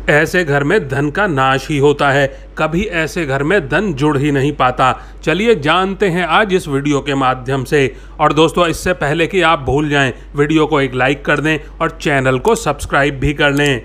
ऐसे घर में धन का नाश ही होता है, कभी ऐसे घर में धन जुड़ ही नहीं पाता। चलिए जानते हैं आज इस वीडियो के माध्यम से। और दोस्तों, इससे पहले कि आप भूल जाएं, वीडियो को एक लाइक कर दें और चैनल को सब्सक्राइब भी कर लें।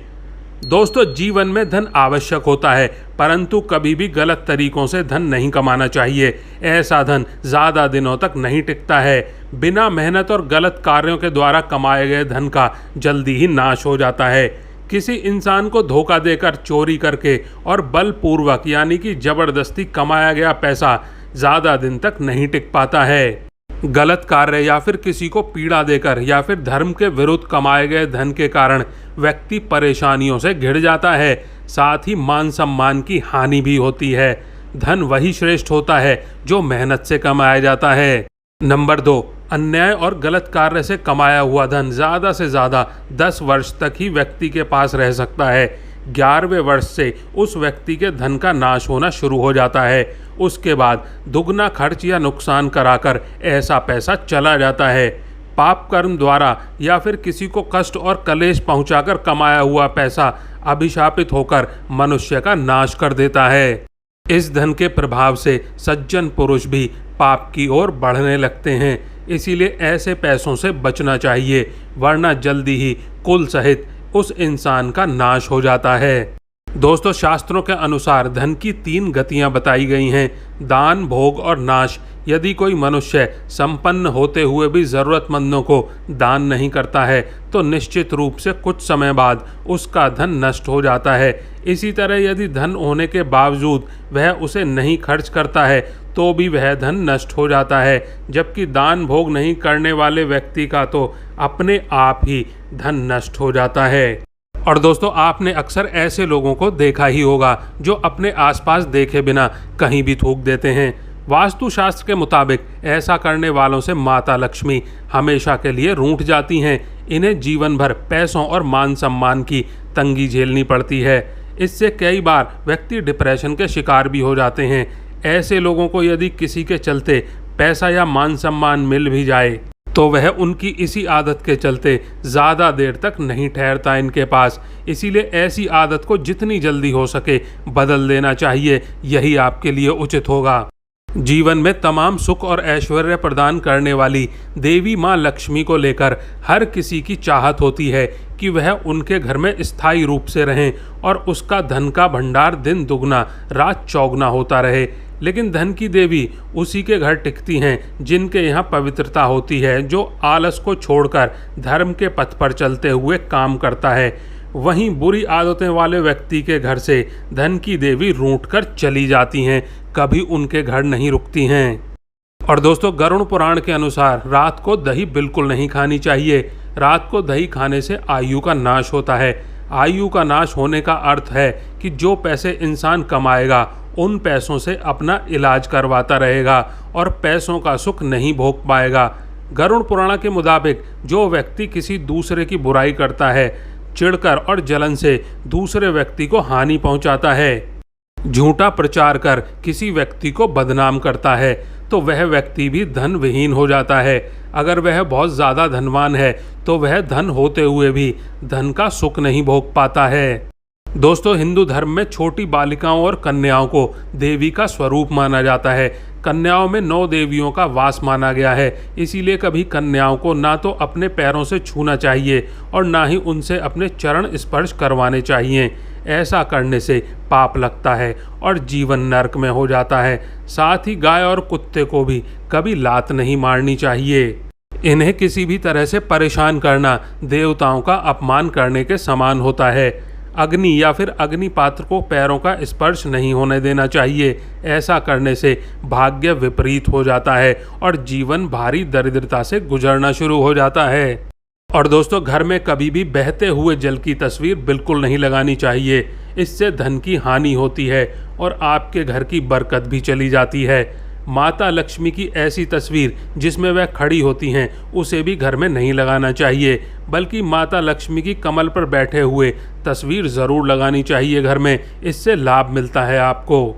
दोस्तों, जीवन में धन आवश्यक होता है, परंतु कभी भी गलत तरीकों से धन नहीं कमाना चाहिए। ऐसा धन ज़्यादा दिनों तक नहीं टिकता है। बिना मेहनत और गलत कार्यों के द्वारा कमाए गए धन का जल्दी ही नाश हो जाता है। किसी इंसान को धोखा देकर, चोरी करके और बलपूर्वक यानी कि जबरदस्ती कमाया गया पैसा ज़्यादा दिन तक नहीं टिक पाता है। गलत कार्य या फिर किसी को पीड़ा देकर या फिर धर्म के विरुद्ध कमाए गए धन के कारण व्यक्ति परेशानियों से घिर जाता है, साथ ही मान सम्मान की हानि भी होती है। धन वही श्रेष्ठ होता है जो मेहनत से कमाया जाता है। नंबर 2, अन्याय और गलत कार्य से कमाया हुआ धन ज़्यादा से ज़्यादा 10 वर्ष तक ही व्यक्ति के पास रह सकता है। 11वें वर्ष से उस व्यक्ति के धन का नाश होना शुरू हो जाता है। उसके बाद दुगना खर्च या नुकसान कराकर ऐसा पैसा चला जाता है। पाप कर्म द्वारा या फिर किसी को कष्ट और कलेश पहुंचाकर कमाया हुआ पैसा अभिशापित होकर मनुष्य का नाश कर देता है। इस धन के प्रभाव से सज्जन पुरुष भी पाप की ओर बढ़ने लगते हैं। इसीलिए ऐसे पैसों से बचना चाहिए, वरना जल्दी ही कुल सहित उस इंसान का नाश हो जाता है। दोस्तों, शास्त्रों के अनुसार धन की 3 गतियां बताई गई हैं: दान, भोग और नाश। यदि कोई मनुष्य संपन्न होते हुए भी ज़रूरतमंदों को दान नहीं करता है तो निश्चित रूप से कुछ समय बाद उसका धन नष्ट हो जाता है। इसी तरह यदि धन होने के बावजूद वह उसे नहीं खर्च करता है तो भी वह धन नष्ट हो जाता है। जबकि दान भोग नहीं करने वाले व्यक्ति का तो अपने आप ही धन नष्ट हो जाता है। और दोस्तों, आपने अक्सर ऐसे लोगों को देखा ही होगा जो अपने आसपास देखे बिना कहीं भी थूक देते हैं। वास्तुशास्त्र के मुताबिक ऐसा करने वालों से माता लक्ष्मी हमेशा के लिए रूठ जाती हैं। इन्हें जीवन भर पैसों और मान सम्मान की तंगी झेलनी पड़ती है। इससे कई बार व्यक्ति डिप्रेशन के शिकार भी हो जाते हैं। ऐसे लोगों को यदि किसी के चलते पैसा या मान सम्मान मिल भी जाए तो वह उनकी इसी आदत के चलते ज़्यादा देर तक नहीं ठहरता इनके पास। इसीलिए ऐसी आदत को जितनी जल्दी हो सके बदल देना चाहिए, यही आपके लिए उचित होगा। जीवन में तमाम सुख और ऐश्वर्य प्रदान करने वाली देवी माँ लक्ष्मी को लेकर हर किसी की चाहत होती है कि वह उनके घर में स्थायी रूप से रहें और उसका धन का भंडार दिन दुगना रात चौगुना होता रहे। लेकिन धन की देवी उसी के घर टिकती हैं जिनके यहाँ पवित्रता होती है, जो आलस को छोड़कर धर्म के पथ पर चलते हुए काम करता है। वहीं बुरी आदतें वाले व्यक्ति के घर से धन की देवी रूठ कर चली जाती हैं, कभी उनके घर नहीं रुकती हैं। और दोस्तों, गरुड़ पुराण के अनुसार रात को दही बिल्कुल नहीं खानी चाहिए। रात को दही खाने से आयु का नाश होता है। आयु का नाश होने का अर्थ है कि जो पैसे इंसान कमाएगा उन पैसों से अपना इलाज करवाता रहेगा और पैसों का सुख नहीं भोग पाएगा। गरुड़ पुराण के मुताबिक जो व्यक्ति किसी दूसरे की बुराई करता है, चिढ़कर और जलन से दूसरे व्यक्ति को हानि पहुंचाता है, झूठा प्रचार कर किसी व्यक्ति को बदनाम करता है, तो वह व्यक्ति भी धन विहीन हो जाता है। अगर वह बहुत ज़्यादा धनवान है तो वह धन होते हुए भी धन का सुख नहीं भोग पाता है। दोस्तों, हिंदू धर्म में छोटी बालिकाओं और कन्याओं को देवी का स्वरूप माना जाता है। कन्याओं में 9 देवियों का वास माना गया है। इसीलिए कभी कन्याओं को ना तो अपने पैरों से छूना चाहिए और ना ही उनसे अपने चरण स्पर्श करवाने चाहिए। ऐसा करने से पाप लगता है और जीवन नरक में हो जाता है। साथ ही गाय और कुत्ते को भी कभी लात नहीं मारनी चाहिए। इन्हें किसी भी तरह से परेशान करना देवताओं का अपमान करने के समान होता है। अग्नि या फिर अग्निपात्र को पैरों का स्पर्श नहीं होने देना चाहिए। ऐसा करने से भाग्य विपरीत हो जाता है और जीवन भारी दरिद्रता से गुजरना शुरू हो जाता है। और दोस्तों, घर में कभी भी बहते हुए जल की तस्वीर बिल्कुल नहीं लगानी चाहिए। इससे धन की हानि होती है और आपके घर की बरकत भी चली जाती है। माता लक्ष्मी की ऐसी तस्वीर जिसमें वह खड़ी होती हैं उसे भी घर में नहीं लगाना चाहिए, बल्कि माता लक्ष्मी की कमल पर बैठे हुए तस्वीर ज़रूर लगानी चाहिए घर में। इससे लाभ मिलता है आपको।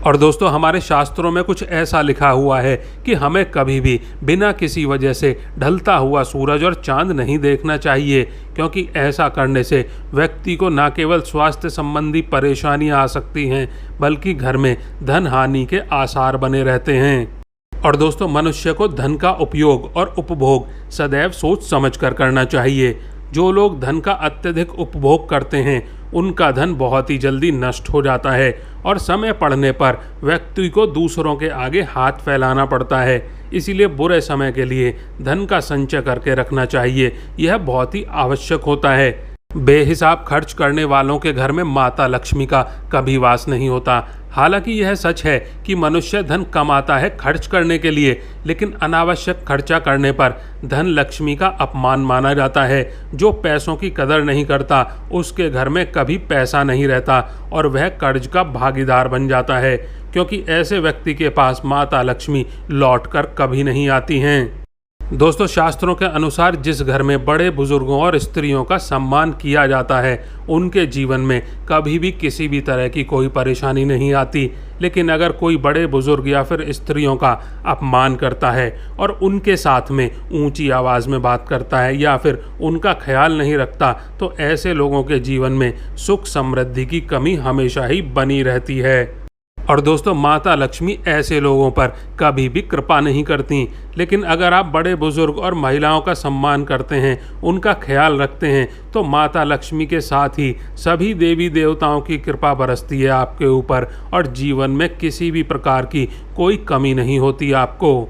और दोस्तों हमारे शास्त्रों में कुछ ऐसा लिखा हुआ है कि हमें कभी भी बिना किसी वजह से ढलता हुआ सूरज और चांद नहीं देखना चाहिए, क्योंकि ऐसा करने से व्यक्ति को न केवल स्वास्थ्य संबंधी परेशानियां आ सकती हैं बल्कि घर में धन हानि के आसार बने रहते हैं। और दोस्तों मनुष्य को धन का उपयोग और उपभोग सदैव सोच समझ कर करना चाहिए। जो लोग धन का अत्यधिक उपभोग करते हैं उनका धन बहुत ही जल्दी नष्ट हो जाता है और समय पड़ने पर व्यक्ति को दूसरों के आगे हाथ फैलाना पड़ता है। इसीलिए बुरे समय के लिए धन का संचय करके रखना चाहिए, यह बहुत ही आवश्यक होता है। बेहिसाब खर्च करने वालों के घर में माता लक्ष्मी का कभी वास नहीं होता। हालांकि यह सच है कि मनुष्य धन कमाता है खर्च करने के लिए, लेकिन अनावश्यक खर्चा करने पर धन लक्ष्मी का अपमान माना जाता है। जो पैसों की कदर नहीं करता उसके घर में कभी पैसा नहीं रहता और वह कर्ज का भागीदार बन जाता है, क्योंकि ऐसे व्यक्ति के पास माता लक्ष्मी लौट कर कभी नहीं आती हैं। दोस्तों शास्त्रों के अनुसार जिस घर में बड़े बुजुर्गों और स्त्रियों का सम्मान किया जाता है उनके जीवन में कभी भी किसी भी तरह की कोई परेशानी नहीं आती। लेकिन अगर कोई बड़े बुजुर्ग या फिर स्त्रियों का अपमान करता है और उनके साथ में ऊंची आवाज़ में बात करता है या फिर उनका ख्याल नहीं रखता तो ऐसे लोगों के जीवन में सुख समृद्धि की कमी हमेशा ही बनी रहती है। और दोस्तों माता लक्ष्मी ऐसे लोगों पर कभी भी कृपा नहीं करती। लेकिन अगर आप बड़े बुजुर्ग और महिलाओं का सम्मान करते हैं, उनका ख्याल रखते हैं, तो माता लक्ष्मी के साथ ही सभी देवी देवताओं की कृपा बरसती है आपके ऊपर और जीवन में किसी भी प्रकार की कोई कमी नहीं होती आपको।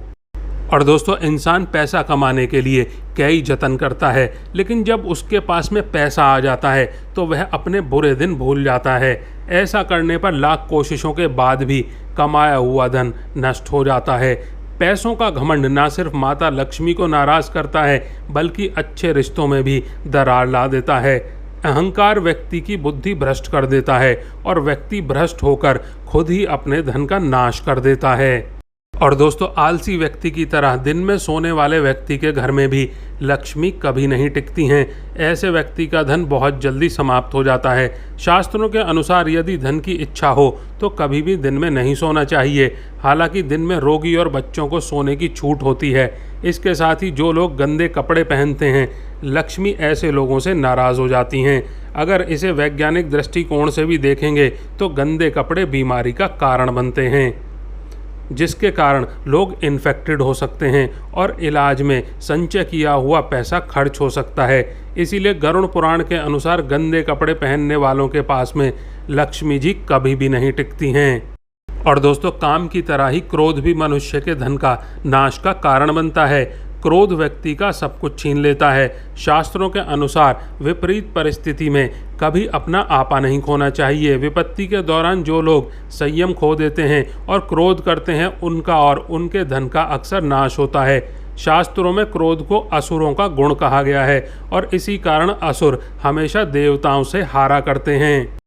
और दोस्तों इंसान पैसा कमाने के लिए कई जतन करता है, लेकिन जब उसके पास में पैसा आ जाता है तो वह अपने बुरे दिन भूल जाता है। ऐसा करने पर लाख कोशिशों के बाद भी कमाया हुआ धन नष्ट हो जाता है। पैसों का घमंड न सिर्फ माता लक्ष्मी को नाराज करता है बल्कि अच्छे रिश्तों में भी दरार ला देता है। अहंकार व्यक्ति की बुद्धि भ्रष्ट कर देता है और व्यक्ति भ्रष्ट होकर खुद ही अपने धन का नाश कर देता है। और दोस्तों आलसी व्यक्ति की तरह दिन में सोने वाले व्यक्ति के घर में भी लक्ष्मी कभी नहीं टिकती हैं। ऐसे व्यक्ति का धन बहुत जल्दी समाप्त हो जाता है। शास्त्रों के अनुसार यदि धन की इच्छा हो तो कभी भी दिन में नहीं सोना चाहिए। हालांकि दिन में रोगी और बच्चों को सोने की छूट होती है। इसके साथ ही जो लोग गंदे कपड़े पहनते हैं लक्ष्मी ऐसे लोगों से नाराज़ हो जाती हैं। अगर इसे वैज्ञानिक दृष्टिकोण से भी देखेंगे तो गंदे कपड़े बीमारी का कारण बनते हैं, जिसके कारण लोग इन्फेक्टेड हो सकते हैं और इलाज में संचय किया हुआ पैसा खर्च हो सकता है। इसीलिए गरुड़ पुराण के अनुसार गंदे कपड़े पहनने वालों के पास में लक्ष्मी जी कभी भी नहीं टिकती हैं। और दोस्तों काम की तरह ही क्रोध भी मनुष्य के धन का नाश का कारण बनता है। क्रोध व्यक्ति का सब कुछ छीन लेता है। शास्त्रों के अनुसार विपरीत परिस्थिति में कभी अपना आपा नहीं खोना चाहिए। विपत्ति के दौरान जो लोग संयम खो देते हैं और क्रोध करते हैं उनका और उनके धन का अक्सर नाश होता है। शास्त्रों में क्रोध को असुरों का गुण कहा गया है और इसी कारण असुर हमेशा देवताओं से हारा करते हैं।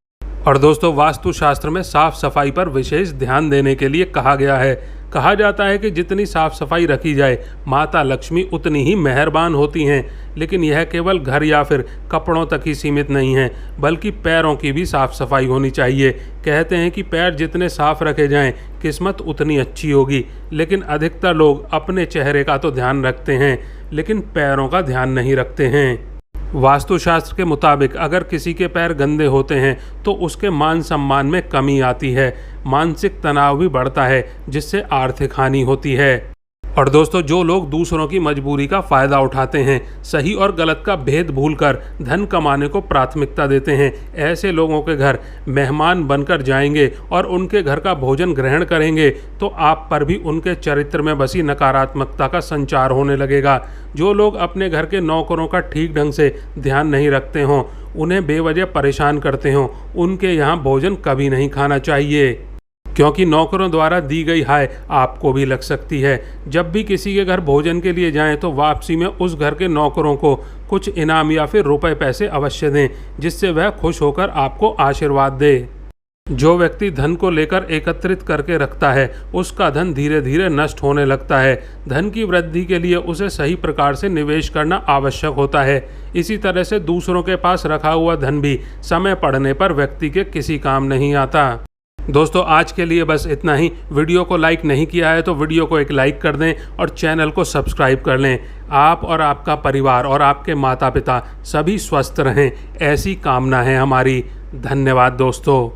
और दोस्तों वास्तुशास्त्र में साफ सफाई पर विशेष ध्यान देने के लिए कहा गया है। कहा जाता है कि जितनी साफ सफाई रखी जाए माता लक्ष्मी उतनी ही मेहरबान होती हैं। लेकिन यह केवल घर या फिर कपड़ों तक ही सीमित नहीं है बल्कि पैरों की भी साफ सफाई होनी चाहिए। कहते हैं कि पैर जितने साफ रखे जाएं किस्मत उतनी अच्छी होगी। लेकिन अधिकतर लोग अपने चेहरे का तो ध्यान रखते हैं लेकिन पैरों का ध्यान नहीं रखते हैं। वास्तुशास्त्र के मुताबिक अगर किसी के पैर गंदे होते हैं तो उसके मान सम्मान में कमी आती है, मानसिक तनाव भी बढ़ता है जिससे आर्थिक हानि होती है। और दोस्तों जो लोग दूसरों की मजबूरी का फ़ायदा उठाते हैं, सही और गलत का भेद भूलकर धन कमाने को प्राथमिकता देते हैं, ऐसे लोगों के घर मेहमान बनकर जाएंगे और उनके घर का भोजन ग्रहण करेंगे तो आप पर भी उनके चरित्र में बसी नकारात्मकता का संचार होने लगेगा। जो लोग अपने घर के नौकरों का ठीक ढंग से ध्यान नहीं रखते हों, उन्हें बेवजह परेशान करते हों, उनके यहाँ भोजन कभी नहीं खाना चाहिए, क्योंकि नौकरों द्वारा दी गई हाय आपको भी लग सकती है। जब भी किसी के घर भोजन के लिए जाएं तो वापसी में उस घर के नौकरों को कुछ इनाम या फिर रुपए पैसे अवश्य दें, जिससे वह खुश होकर आपको आशीर्वाद दे। जो व्यक्ति धन को लेकर एकत्रित करके रखता है उसका धन धीरे धीरे नष्ट होने लगता है। धन की वृद्धि के लिए उसे सही प्रकार से निवेश करना आवश्यक होता है। इसी तरह से दूसरों के पास रखा हुआ धन भी समय पड़ने पर व्यक्ति के किसी काम नहीं आता। दोस्तों आज के लिए बस इतना ही। वीडियो को लाइक नहीं किया है तो वीडियो को एक लाइक कर दें और चैनल को सब्सक्राइब कर लें। आप और आपका परिवार और आपके माता पिता सभी स्वस्थ रहें, ऐसी कामना है हमारी। धन्यवाद दोस्तों।